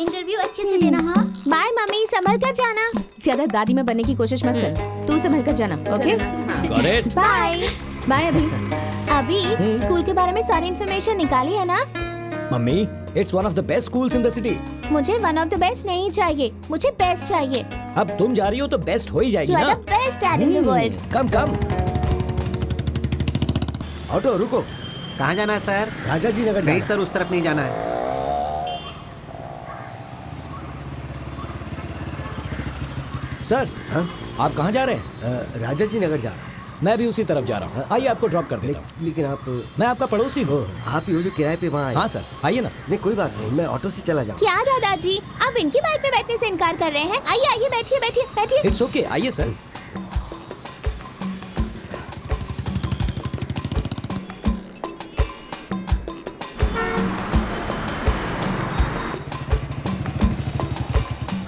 Interview अच्छे से देना। हाँ बाय मम्मी, संभल कर जाना। ज्यादा दादी में बनने की कोशिश मत कर, तू संभल कर जाना। Okay bye bye. अभी स्कूल के बारे में सारी इन्फॉर्मेशन निकाली है ना? Mummy, it's one of the best schools in the city. मुझे वन ऑफ द बेस्ट नहीं चाहिए, मुझे बेस्ट चाहिए। अब तुम जा रही हो तो बेस्ट हो ही जाएगी You ना। are the best dad in the world. Come come. Auto रुको। कहाँ जाना है सर? राजा जी नगर। नहीं सर, उस तरफ नहीं जाना है। सर हाँ? आप कहाँ जा रहे हैं? राजा जी नगर जा रहा हूँ। मैं भी उसी तरफ जा रहा हूँ। आइए आपको ड्रॉप कर देता हूँ। लेकिन आप मैं आपका पड़ोसी हूँ। आप ही हो जो किराए पे वहाँ आए। हाँ सर, आइए ना। नहीं कोई बात नहीं, मैं ऑटो से चला जाऊँ। क्या दादाजी, आप इनकी बाइक पे बैठने से इनकार कर रहे हैं? आइए आइए, बैठिए बैठिए बैठिए। इट्स ओके, आइए सर।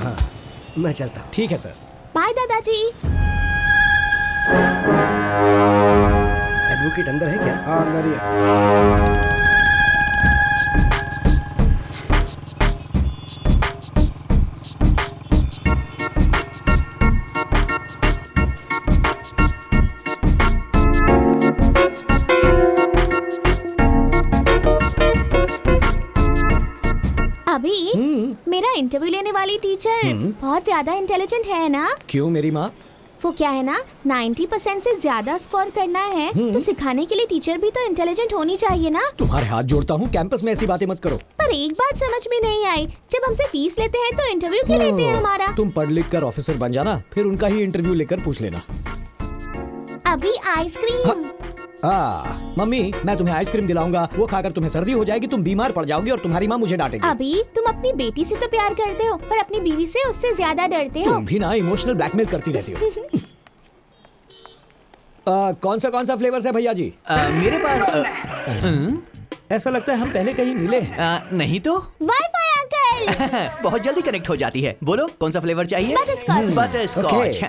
हाँ मैं चलता हूँ। ठीक है सर। बाय दादाजी। एडवोकेट अंदर है क्या? हाँ अंदर ही है। अभी मेरा इंटरव्यू लेने वाली टीचर बहुत ज्यादा इंटेलिजेंट है ना? क्यों मेरी माँ? वो क्या है ना, 90% से ज्यादा स्कोर करना है तो सिखाने के लिए टीचर भी तो इंटेलिजेंट होनी चाहिए ना। तुम्हारे हाथ जोड़ता हूँ, कैंपस में ऐसी बातें मत करो। पर एक बात समझ में नहीं आई, जब हमसे फीस लेते हैं तो इंटरव्यू क्यों लेते हैं हमारा? तुम पढ़ लिख कर ऑफिसर बन जाना, फिर उनका ही इंटरव्यू लेकर पूछ लेना। अभी आइसक्रीम। मम्मी, मैं तुम्हें आइसक्रीम दिलाऊंगा, वो खाकर तुम्हें सर्दी हो जाएगी, तुम बीमार पड़ जाओगी और तुम्हारी माँ मुझे डांटेगी। अभी तुम अपनी बेटी से तो प्यार करते हो पर अपनी बीवी से उससे ज्यादा डरते हो। तुम भी ना इमोशनल ब्लैकमेल करती रहती हो। कौन सा फ्लेवर्स है भैया जी? मेरे पास ऐसा लगता है हम पहले कहीं मिले हैं। नहीं तो वाईफाई अंकल। बहुत जल्दी कनेक्ट हो जाती है। बोलो कौन सा फ्लेवर चाहिए? बटरस्कॉच। बटरस्कॉच।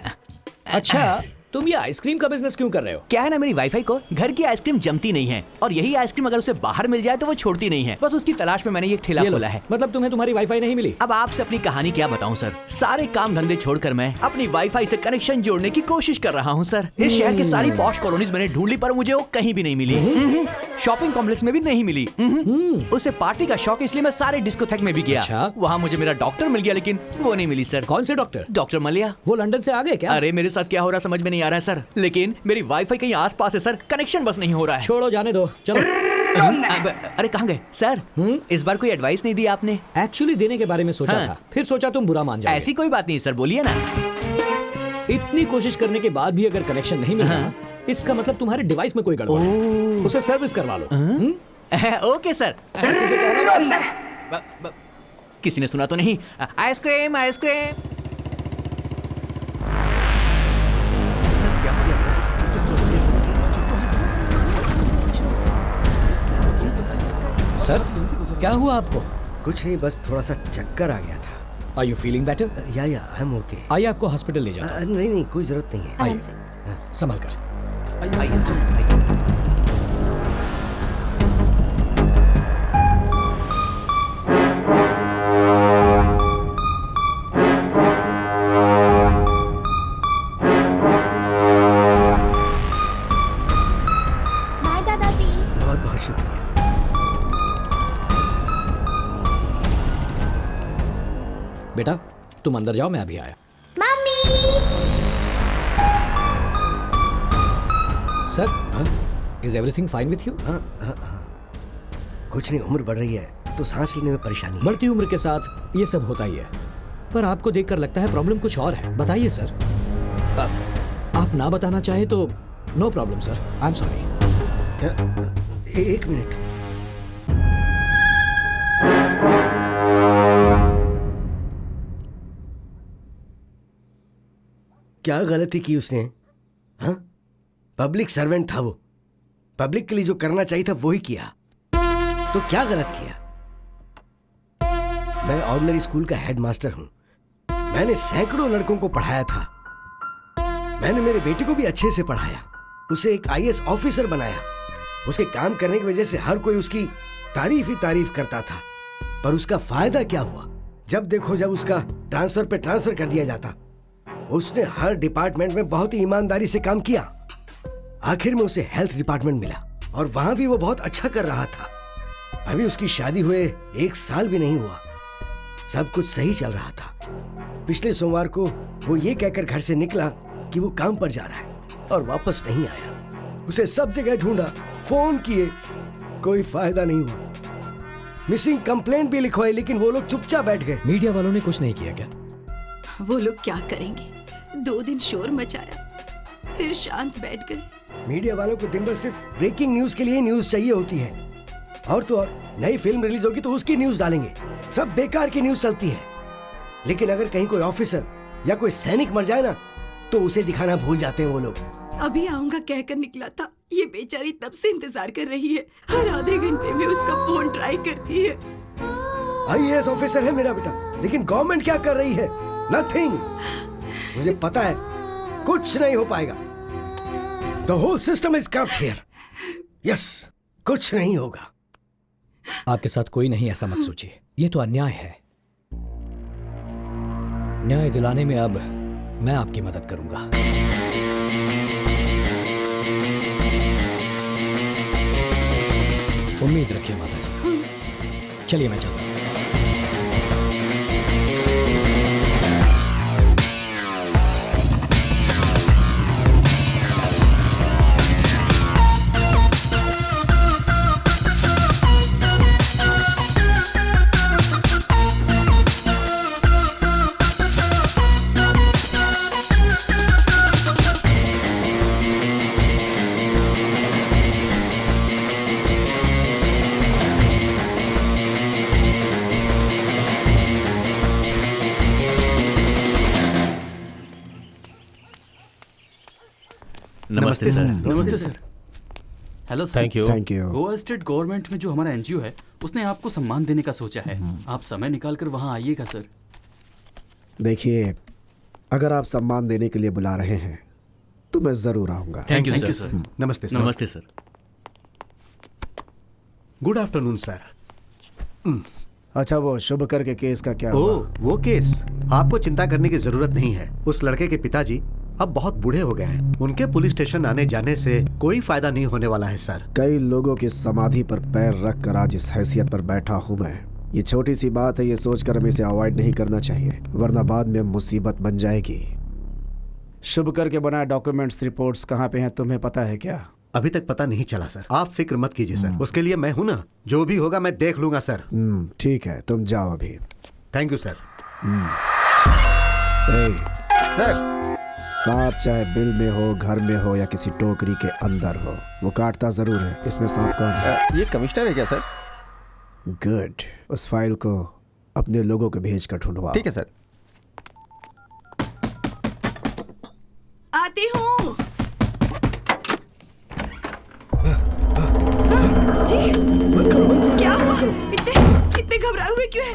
अच्छा, तुम ये आइसक्रीम का बिजनेस क्यों कर रहे हो? क्या है ना, मेरी वाईफाई को घर की आइसक्रीम जमती नहीं है और यही आइसक्रीम अगर उसे बाहर मिल जाए तो वो छोड़ती नहीं है। बस उसकी तलाश में मैंने ये ठेला खोला है। मतलब तुम्हें तुम्हारी वाईफाई नहीं मिली? अब आपसे अपनी कहानी क्या बताऊं सर। सारे काम धंधे छोड़कर मैं अपनी वाईफाई से कनेक्शन जोड़ने की कोशिश कर रहा हूं सर। इस शहर की सारी पॉश कॉलोनीज मैंने ढूंढ ली पर मुझे वो कहीं भी नहीं मिली। शॉपिंग कॉम्प्लेक्स में भी नहीं मिली। उसे पार्टी का शौक, इसलिए मैं सारे डिस्कोथेक में भी गया। अच्छा? वहाँ मुझे मेरा डॉक्टर मिल गया लेकिन वो नहीं मिली सर। कौन से डॉक्टर? डॉक्टर मलिया। वो लंदन से आ गए क्या? अरे मेरे साथ क्या हो रहा समझ में नहीं आ रहा है सर, लेकिन मेरी वाईफाई कहीं आसपास है सर, कनेक्शन बस नहीं हो रहा है। छोड़ो, जाने दो, चलो। अरे कहाँ गए सर? इस बार कोई एडवाइस नहीं दी आपने? एक्चुअली देने के बारे में सोचा था, फिर सोचा तुम बुरा मान जाओगे। ऐसी कोई बात नहीं सर, बोलिए ना। इतनी कोशिश करने के बाद भी अगर कनेक्शन नहीं मिला, इसका मतलब तुम्हारे डिवाइस में कोई गड़बड़ है। उसे सर्विस करवा लो। Okay sir. किसी से कहना। किसी ने सुना तो नहीं? Ice cream ice cream. सर क्या हो गया सर? क्या हो गया सर, क्या हुआ आपको? कुछ नहीं, बस थोड़ा सा चक्कर आ गया था। Are you feeling better? या आई एम ओके। आइए आपको हॉस्पिटल ले जाता हूं। नहीं कोई जरूरत नहीं है। आराम से। संभल कर। आइए सर। बाय दादाजी। बहुत बहुत शुक्रिया। बेटा तुम अंदर जाओ, मैं अभी आया। Mummy. Sir, is everything fine with you? हाँ। कुछ नहीं, उम्र बढ़ रही है तो सांस लेने में परेशानी है। बढ़ती उम्र के साथ ये सब होता ही है, पर आपको देखकर लगता है प्रॉब्लम कुछ और है। बताइए सर। आप ना बताना चाहे तो no problem sir, I am sorry. एक मिनट। क्या गलती की उसने? हाँ, पब्लिक सर्वेंट था वो, पब्लिक के लिए जो करना चाहिए था वो ही किया, तो क्या गलत किया? मैं ऑर्डिनरी स्कूल का हेडमास्टर हूं, मैंने सैकड़ों लड़कों को पढ़ाया था, मैंने मेरे बेटे को भी अच्छे से पढ़ाया, उसे एक आईएएस ऑफिसर बनाया, उसके काम करने की वजह से हर कोई उसकी तारीफ ही तारीफ करता था, पर उसका फायदा क्या हुआ? जब देखो जब उसका ट्रांसफर पे ट्रांसफर कर दिया जाता। उसने हर डिपार्टमेंट में बहुत ही ईमानदारी से काम किया। आखिर में उसे हेल्थ डिपार्टमेंट मिला और वहां भी वो बहुत अच्छा कर रहा था। अभी उसकी शादी हुए 1 साल भी नहीं हुआ, सब कुछ सही चल रहा था। पिछले सोमवार को वो ये कहकर घर से निकला कि वो काम पर जा रहा है और वापस नहीं आया। उसे सब जगह ढूंढा, फोन किए, कोई फायदा नहीं हुआ। मिसिंग कंप्लेंट भी लिखवाई, लेकिन वो लोग चुपचाप बैठ गए। मीडिया वालों ने कुछ नहीं किया क्या? वो लोग क्या करेंगे? 2 दिन शोर मचाया, फिर शांत बैठ गए। मीडिया वालों को दिन भर सिर्फ ब्रेकिंग न्यूज के लिए न्यूज चाहिए होती है। और तो और नई फिल्म रिलीज होगी तो उसकी न्यूज डालेंगे। सब बेकार की न्यूज चलती है। लेकिन अगर कहीं कोई ऑफिसर या कोई सैनिक मर जाए ना, तो उसे दिखाना भूल जाते हैं वो लोग। अभी आऊंगा कहकर निकला था, ये बेचारी तब से इंतजार कर रही है। हर आधे घंटे में उसका फोन ट्राई करती है। IAS ऑफिसर है मेरा बेटा, लेकिन गवर्नमेंट क्या कर रही है? नथिंग। मुझे पता है कुछ नहीं हो पाएगा। The whole system is corrupt here. Yes, कुछ नहीं होगा। आपके साथ कोई नहीं, ऐसा मत सोचिए। ये तो अन्याय है। न्याय दिलाने में अब मैं आपकी मदद करूंगा। उम्मीद रखिए माता जी। चलिए मैं चलता हूं। नमस्ते सर। नमस्ते sir. Hello sir. Thank you. Goa state government में जो हमारा NGO है, उसने आपको सम्मान देने का सोचा है। आप समय निकालकर वहां आइएगा सर। देखिए, अगर आप सम्मान देने के लिए बुला रहे हैं तो मैं जरूर आऊंगा। Thank you sir. सर। नमस्ते सर। नमस्ते सर। Good afternoon sir. अच्छा, वो शुभकर के केस का क्या हुआ? वो केस, आपको चिंता करने की जरूरत नहीं है। उस लड़के के पिताजी अब बहुत बूढ़े हो गए हैं। उनके पुलिस स्टेशन आने जाने से कोई फायदा नहीं होने वाला है सर। कई लोगों की समाधि पर पैर रख कर आज इस हैसियत पर बैठा हूँ मैं। ये छोटी सी बात है, ये सोचकर हमें इसे अवॉइड नहीं करना चाहिए, वरना बाद में मुसीबत बन जाएगी। शुभकर के बनाए डॉक्यूमेंट्स रिपोर्ट्स कहाँ पे हैं, तुम्हें पता है क्या? अभी तक पता नहीं चला सर। आप फिक्र मत कीजिए सर, उसके लिए मैं हूं ना। जो भी होगा मैं देख लूंगा सर। ठीक है, तुम जाओ अभी। Thank you sir. सर, सांप चाहे बिल में हो, घर में हो या किसी टोकरी के अंदर हो, वो काटता जरूर है। इसमें सांप कौन है? ये कमिश्नर है क्या सर? गुड, उस फाइल को अपने लोगों को भेज कर ढूंढवाओ। ठीक है सर। आती हूँ जी। क्या हुआ? इतने घबराए हुए क्यों हैं?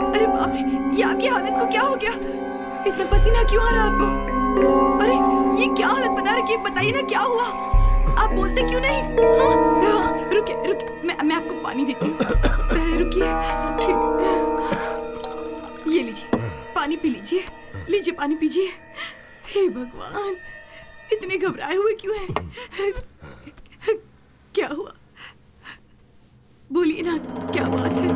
अरे बाप रे, ये आपकी हालत को क्या हो गया? इतना पसीना क्यों आ रहा है आपको? अरे ये क्या हालत बना रखी है, बताइए ना क्या हुआ? आप बोलते क्यों नहीं? हाँ, रुकिए, मैं आपको पानी देती हूँ। पहले रुकिए। ये लीजिए, पानी पी लीजिए। लीजिए, पानी पीजिए। हे भगवान, इतने घबराए हुए क्यों हैं? क्या हुआ? बोलिए ना, क्या बात है?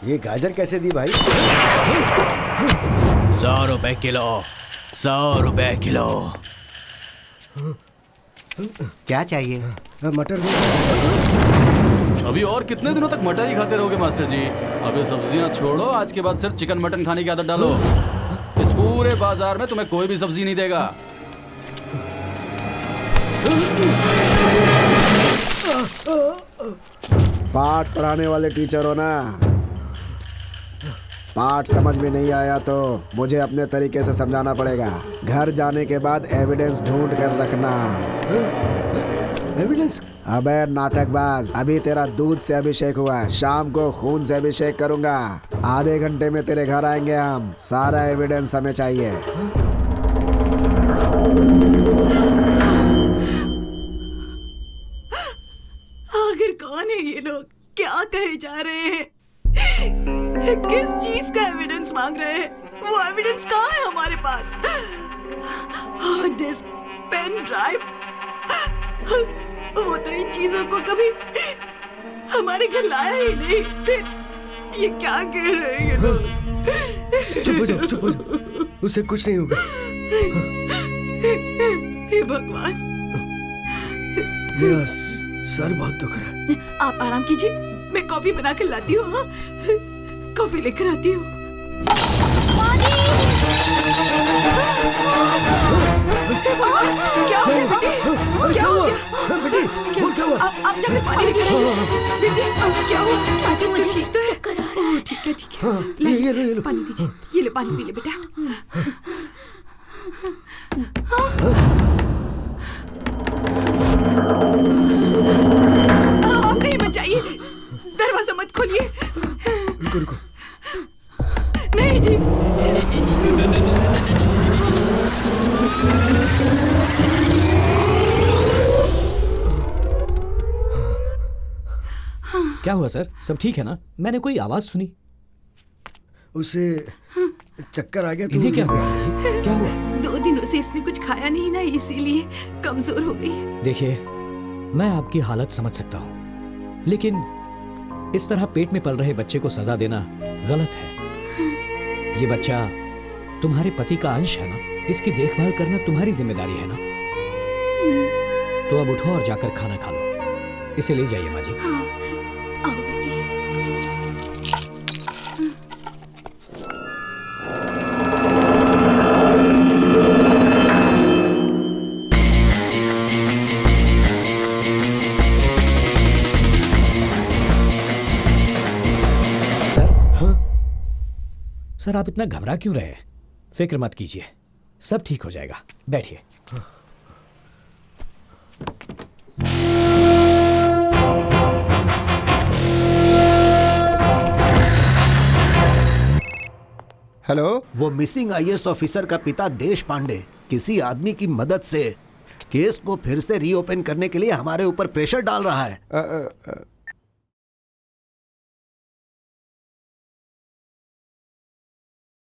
ये गाजर कैसे दी भाई? 100 रुपए किलो। 100 रुपए किलो। क्या चाहिए? मटर। अभी और कितने दिनों तक मटर ही खाते रहोगे मास्टर जी? अबे सब्जियां छोड़ो, आज के बाद सिर्फ चिकन मटन खाने की आदत डालो। इस पूरे बाजार में तुम्हें कोई भी सब्जी नहीं देगा। पाठ पढ़ाने वाले टीचर हो ना? पाठ समझ में नहीं आया तो मुझे अपने तरीके से समझाना पड़ेगा। घर जाने के बाद एविडेंस ढूंढ कर रखना। एविडेंस? अबे नाटकबाज, अभी तेरा दूध से अभिषेक हुआ है, शाम को खून से अभिषेक करूंगा। आधे घंटे में तेरे घर आएंगे हम। सारा एविडेंस हमें चाहिए। कहे जा रहे हैं? किस चीज का एविडेंस मांग रहे हैं? वो एविडेंस कहाँ है हमारे पास? हार्ड डिस्क, पेन ड्राइव, वो तो इन चीजों को कभी हमारे घर लाया ही नहीं। फिर ये क्या कह रहे हैं ये लोग? चुप हो जाओ, चुप हो जाओ, उसे कुछ नहीं होगा। हे भगवान, मेरा सर बहुत दुख रहा है। आप आराम कीजिए, मैं कॉफी बना कर लाती हूँ। हाँ? कॉफी लेकर आती हूँ। क्या हो गया बेटी? क्या हो गया बेटी? वो क्या हुआ? आप जाकर पानी लेकर आइए। बेटी क्या हुआ? माजी मुझे ठीक तो है? चक्कर आ रहा है। ठीक है ठीक है। ये लो। पानी दीजिए। ये ले पानी पी ले बेटा। आप कहीं मत जाइए, दरवाजा मत खोलिए। रुको। नहीं जी। क्या हुआ सर? सब ठीक है ना? मैंने कोई आवाज सुनी। उसे चक्कर आ गया तो इन्हें क्या हुआ? क्या हुआ? 2 दिनों से इसने कुछ खाया नहीं ना, इसीलिए कमजोर हो गई। देखिए, मैं आपकी हालत समझ सकता हूँ, लेकिन इस तरह पेट में पल रहे बच्चे को सजा देना गलत है। ये बच्चा तुम्हारे पति का अंश है ना, इसकी देखभाल करना तुम्हारी जिम्मेदारी है ना। तो अब उठो और जाकर खाना खा लो। इसे ले जाइए माँ जी। हाँ, आओ बेटी। सर, आप इतना घबरा क्यों रहे हैं? फिक्र मत कीजिए, सब ठीक हो जाएगा। बैठिए। हेलो, वो मिसिंग आईएएस ऑफिसर का पिता देश पांडे किसी आदमी की मदद से केस को फिर से रीओपन करने के लिए हमारे ऊपर प्रेशर डाल रहा है।